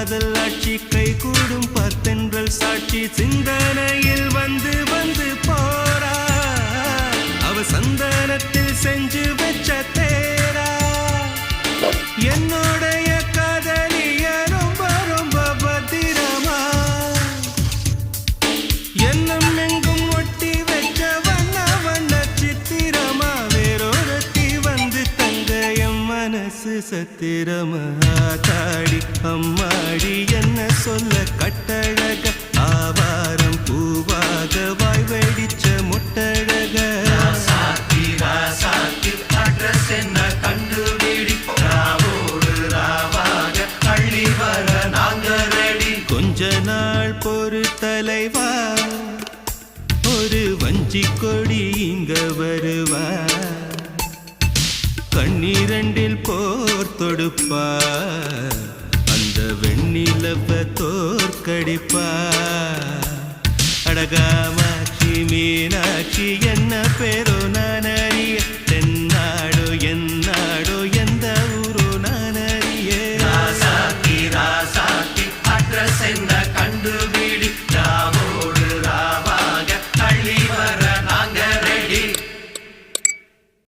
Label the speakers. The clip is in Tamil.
Speaker 1: காதல் ஆட்சி கை கூடும் பத்தென்றல் சாட்சி சிந்தனையில் வந்து வந்து போறா அவ சந்தனத்தில் செஞ்சு வச்ச தேரா என்னுடைய காதலிய ரொம்ப ரொம்ப பத்திரமா என்னும் எங்கும் ஒட்டி வச்ச வண்ண வண்ண சித்திரமா வேறொருத்தி வந்து தங்க என் மனசு சத்திரமா தாடி அம்மாடி என்ன சொல்ல கட்டழக ஆவாரம் பூவாக வாய் வெடிச்ச முட்டழக அட்ரஸ் என்ன கண்டுபிடி ராவோடு ராவாக அள்ளி வர நாங்க ரெடி கொஞ்ச நாள் பொறு தலைவா ஒரு வஞ்சி கொடி இங்க வருவா கண்ணீரண்டில் போர் தொடுப்பா அந்த வெண்ணிலவ தோற்கடிப்பா அடகாமாட்சி மீனாட்சி என்ன பேர்